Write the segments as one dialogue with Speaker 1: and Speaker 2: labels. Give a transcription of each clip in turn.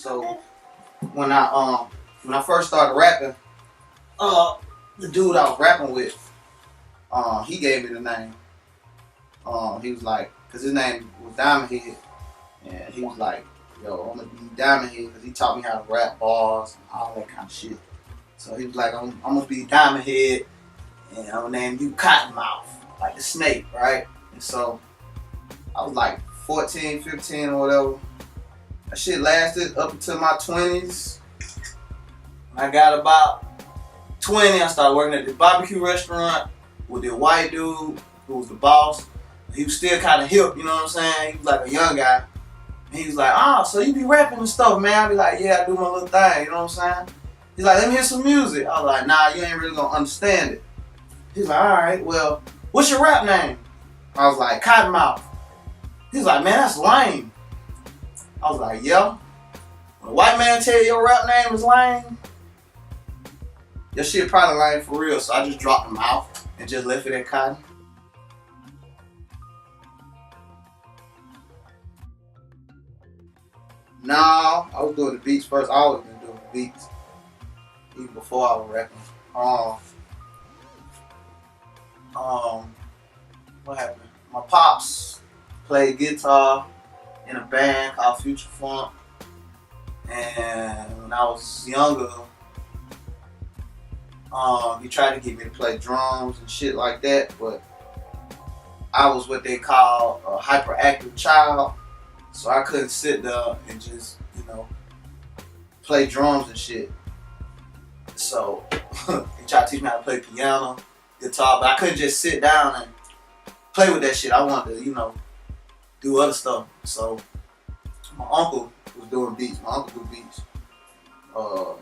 Speaker 1: So when I first started rapping, the dude I was rapping with, he gave me the name. He was like, cause his name was Diamond Head, and he was like, yo, I'm gonna be Diamond Head, cause he taught me how to rap bars and all that kind of shit. So he was like, I'm gonna be Diamond Head, and I'm gonna name you Cottonmouth, like the snake, right? And so I was like 14, 15 or whatever. That shit lasted up until my 20s. When I got about 20, I started working at this barbecue restaurant with this white dude who was the boss. He was still kind of hip, you know what I'm saying? He was like a young guy. And he was like, oh, so you be rapping and stuff, man? I be like, yeah, I do my little thing, you know what I'm saying? He's like, let me hear some music. I was like, nah, you ain't really gonna understand it. He's like, all right, well, what's your rap name? I was like, Cottonmouth. He's like, man, that's lame. I was like, yeah. When a white man tell you your rap name is lame, your shit probably lame for real. So I just dropped him out and just left it at Cotton. No, I was doing the beats first. I always been doing the beats, even before I was rapping. What happened? My pops played guitar in a band called Future Funk, and when I was younger, he tried to get me to play drums and shit like that, but I was what they call a hyperactive child. So I couldn't sit there and just, play drums and shit. So he tried to teach me how to play piano, guitar, but I couldn't just sit down and play with that shit. I wanted to, do other stuff. So my uncle was doing beats. My uncle do beats. And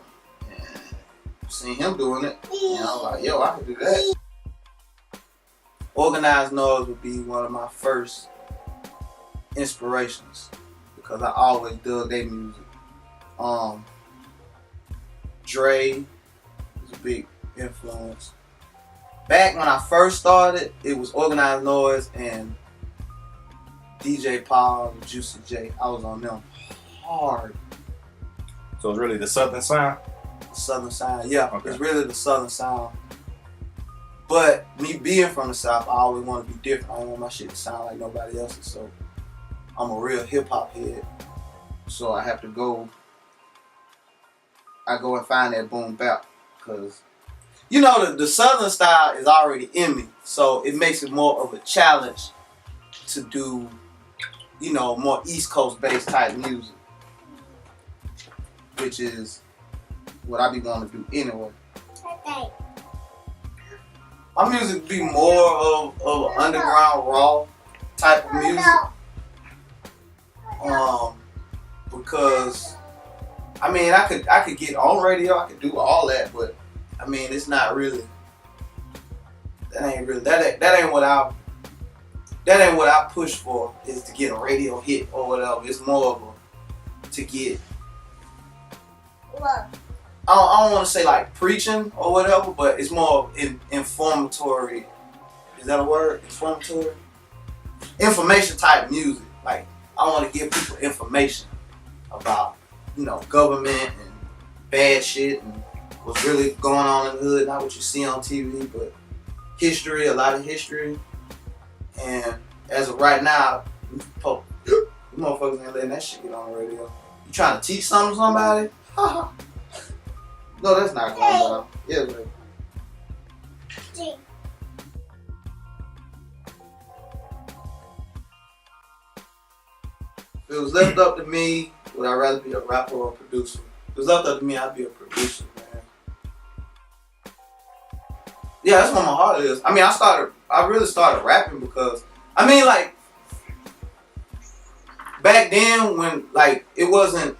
Speaker 1: seen him doing it. And I was like, yo, I could do that. Organized Noise would be one of my first inspirations because I always dug their music. Dre was a big influence. Back when I first started, it was Organized Noise and DJ Paul and Juicy J. I was on them hard.
Speaker 2: So it's really the Southern sound?
Speaker 1: The Southern sound, yeah.
Speaker 2: Okay.
Speaker 1: It's really the Southern sound. But me being from the South, I always want to be different. I don't want my shit to sound like nobody else's. So I'm a real hip hop head. So I have to go. I go and find that boom bap because the Southern style is already in me. So it makes it more of a challenge to do, more East Coast based type music, which is what I be wanting to do anyway. Okay. My music be more of an underground raw type of music. Because I could get on radio, I could do all that, but it's not really. That ain't what I push for, is to get a radio hit or whatever. It's more of to get. I don't want to say like preaching or whatever, but it's more informatory. Is that a word? Informatory? Information type music. Like, I want to give people information about, government and bad shit and what's really going on in the hood. Not what you see on TV, but history, a lot of history. And as of right now, you motherfuckers ain't letting that shit get on the radio. You trying to teach something to somebody? No, that's not going down. Yeah, but. If it was left up to me, would I rather be a rapper or a producer? If it was left up to me, I'd be a producer, man. Yeah, that's what my heart is. I really started rapping because, back then when, it wasn't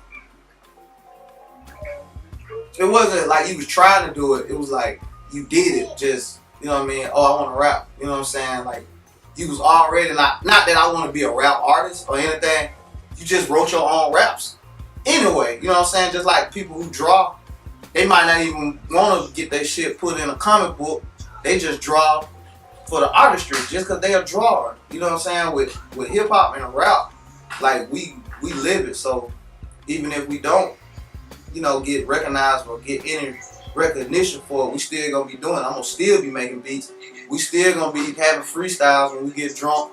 Speaker 1: like you was trying to do it. It was like you did it. Just, oh, I want to rap. You know what I'm saying? Like, you was already not that I want to be a rap artist or anything. You just wrote your own raps anyway. You know what I'm saying? Just like people who draw, they might not even want to get their shit put in a comic book. They just draw for the artistry just because they a drawer. You know what I'm saying? With hip hop and rap, like we live it. So even if we don't, get recognized or get any recognition for it, we still gonna be doing it. I'm gonna still be making beats. We still gonna be having freestyles when we get drunk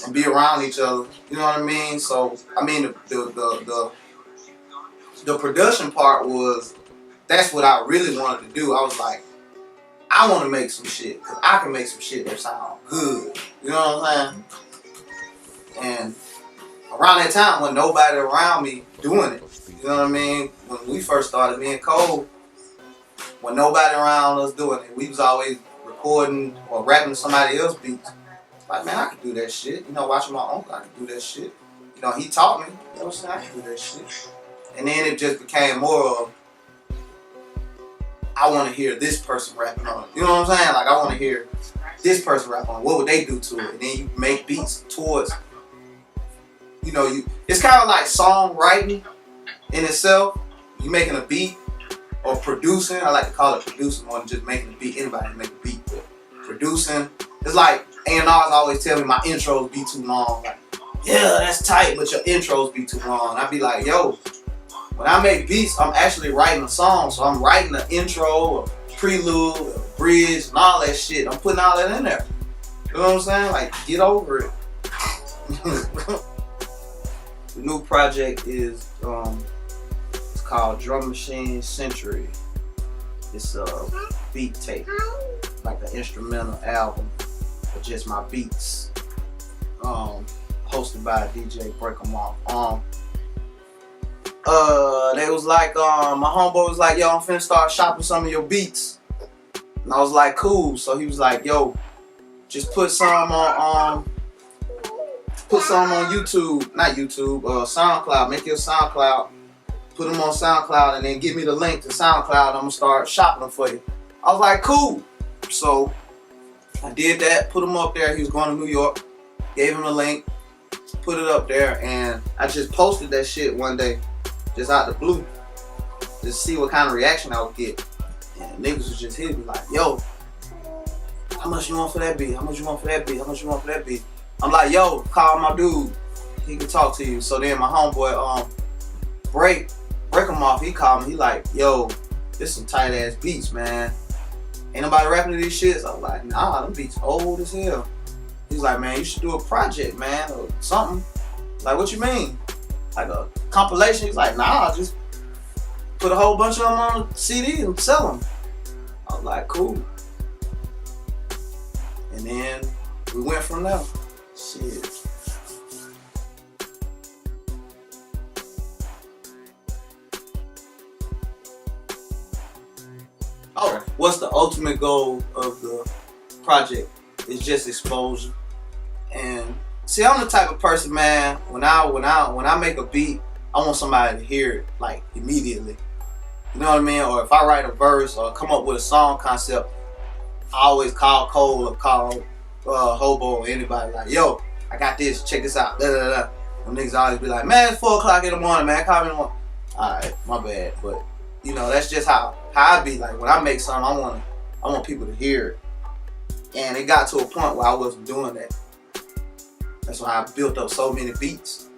Speaker 1: and be around each other. You know what I mean? So I mean the production part that's what I really wanted to do. I was like, I want to make some shit because I can make some shit that sound good. You know what I'm saying? And around that time when nobody around me doing it, you know what I mean? When we first started, me and Cole, when nobody around us doing it, we was always recording or rapping to somebody else's beats. Like, man, I could do that shit. Watching my uncle, I could do that shit. He taught me. You know what I'm saying? I could do that shit. And then it just became more of, I want to hear this person rapping on it. You know what I'm saying? Like, I want to hear this person rap on it. What would they do to it? And then you make beats towards, it's kind of like songwriting in itself. You making a beat or producing. I like to call it producing more than just making a beat. Anybody can make a beat, but producing. It's like A&Rs always tell me my intros be too long. Like, yeah, that's tight, but your intros be too long. I'd be like, yo, when I make beats, I'm actually writing a song. So I'm writing an intro, a prelude, a bridge, and all that shit. I'm putting all that in there. You know what I'm saying? Like, get over it. The new project is it's called Drum Machine Century. It's a beat tape, like an instrumental album of just my beats. Hosted by DJ Break 'em Off. They was like, my homeboy was like, yo, I'm finna start shopping some of your beats. And I was like, cool. So he was like, yo, just put some on YouTube, not YouTube, SoundCloud. Make your SoundCloud, put them on SoundCloud, and then give me the link to SoundCloud. I'm gonna start shopping them for you. I was like, cool. So I did that, put him up there. He was going to New York, gave him the link, put it up there, and I just posted that shit one day, just out the blue, just to see what kind of reaction I would get. And niggas was just hitting me like, yo, how much you want for that beat? How much you want for that beat? How much you want for that beat? I'm like, yo, call my dude. He can talk to you. So then my homeboy, Break 'em Off, he called me. He like, yo, this some tight ass beats, man. Ain't nobody rapping to these shits. I was like, nah, them beats old as hell. He's like, man, you should do a project, man, or something. Like, what you mean? Like a compilation? He's like, nah, just put a whole bunch of them on a CD and sell them. I was like, cool. And then we went from there. Shit. Oh, what's the ultimate goal of the project? It's just exposure. And see, I'm the type of person, man, when I make a beat, I want somebody to hear it like immediately. You know what I mean? Or if I write a verse or come up with a song concept, I always call Cole or call Hobo or anybody like, yo, I got this, check this out. Da, da, da. Them niggas always be like, man, it's 4 o'clock in the morning, man, call me in the morning. Alright, my bad. But that's just how I be. Like, when I make something, I want people to hear it. And it got to a point where I wasn't doing that. That's why I built up so many beats.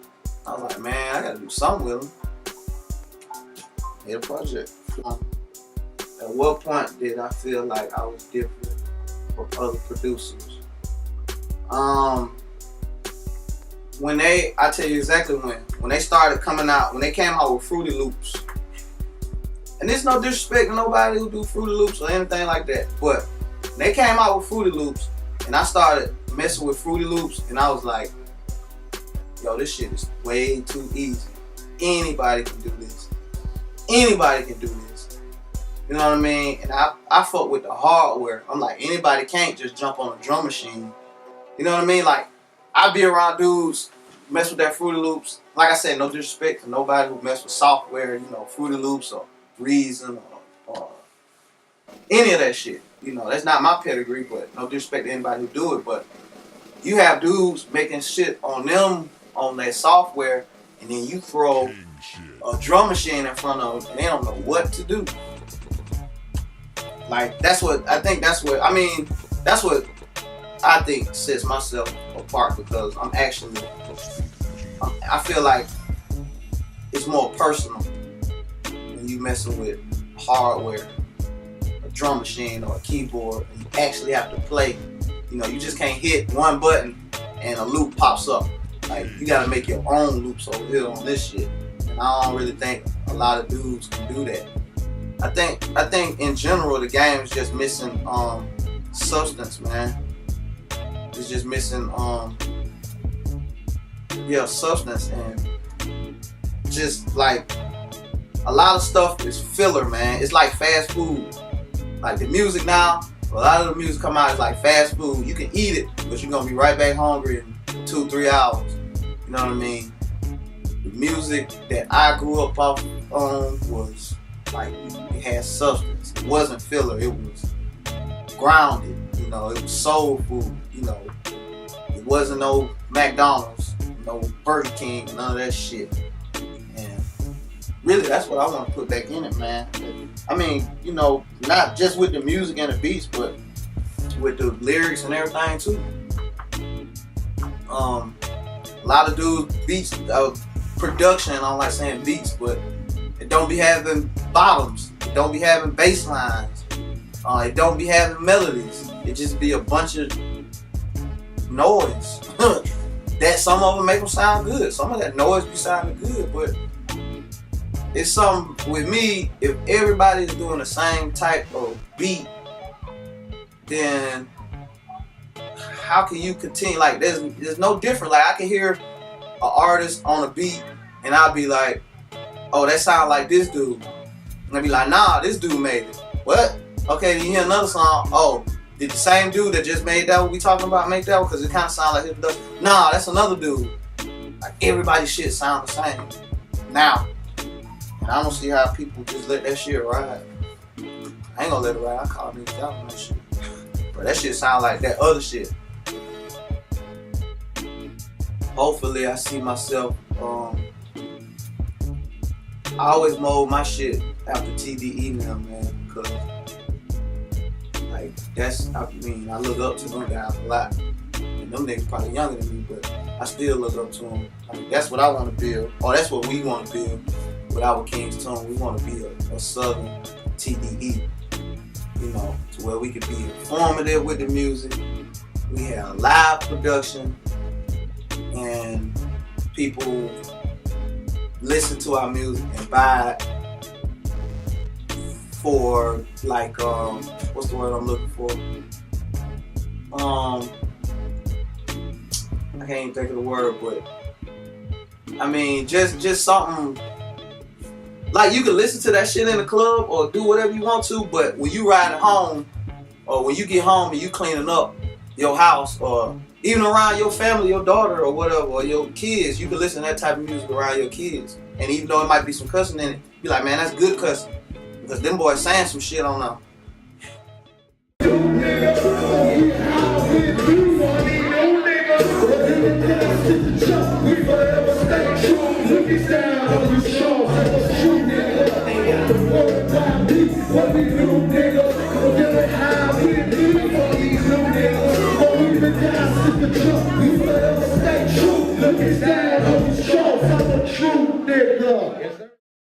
Speaker 1: I was like, man, I gotta do something with them. Made a project. At what point did I feel like I was different from other producers? I tell you exactly when they started coming out, when they came out with Fruity Loops. And there's no disrespect to nobody who do Fruity Loops or anything like that, but when they came out with Fruity Loops, and I started messing with Fruity Loops, and I was like, yo, this shit is way too easy. Anybody can do this. Anybody can do this. You know what I mean? And I fuck with the hardware. I'm like, anybody can't just jump on a drum machine. You know what I mean? Like, I be around dudes, mess with that Fruity Loops. Like I said, no disrespect to nobody who mess with software, Fruity Loops or Reason or any of that shit. That's not my pedigree, but no disrespect to anybody who do it. But you have dudes making shit on them, on that software, and then you throw a drum machine in front of them, and they don't know what to do. Like, that's what I think sets myself apart, because I feel like it's more personal when you messing with hardware, a drum machine or a keyboard, and you actually have to play. You know, you just can't hit one button and a loop pops up. Like, you gotta make your own loops over here on this shit. And I don't really think a lot of dudes can do that. I think in general the game is just missing substance, man. It's just missing substance, and just like a lot of stuff is filler, man. It's like fast food. Like the music now, a lot of the music come out is like fast food. You can eat it, but you're gonna be right back hungry in 2-3 hours. You know what I mean? The music that I grew up off on was like, it had substance. It wasn't filler. It was grounded. You know, it was soul food. You know, it wasn't no McDonald's, no Burger King, none of that shit. And really, that's what I want to put back in it, man. I mean, you know, not just with the music and the beats, but with the lyrics and everything too. A lot of dudes beats production. I don't like saying beats, but it don't be having bottoms. It don't be having bass lines. It don't be having melodies. It just be a bunch of noise. That some of them make them sound good. Some of that noise be sounding good, but it's something with me. If everybody's doing the same type of beat, then how can you continue? Like, there's no different. Like, I can hear an artist on a beat and I'll be like, oh, that sound like this dude. And I'll be like, nah, this dude made it. What? Okay, then you hear another song. Oh, did the same dude that just made that what we talking about make that one? Because it kind of sound like his. Nah, that's another dude. Like, everybody's shit sound the same now. And I don't see how people just let that shit ride. I ain't gonna let it ride. I call niggas out on that shit. But that shit sound like that other shit. Hopefully I see myself, I always mold my shit after TDE now, man, because like, I look up to them guys a lot. And them niggas probably younger than me, but I still look up to them. Like, that's what I want to build, or that's what we want to build with our Kingstomb. We want to be a southern TDE, you know, to where we can be informative with the music. We have live production, and people listen to our music and buy it for, like, what's the word I'm looking for? I can't even think of the word, but I mean, just something like, you can listen to that shit in the club or do whatever you want to, but when you ride home, or when you get home and you cleaning up your house, or even around your family, your daughter or whatever, or your kids, you can listen to that type of music around your kids. And even though it might be some cussing in it, be like, man, that's good cussing, because them boys saying some shit on them.
Speaker 3: Look at that.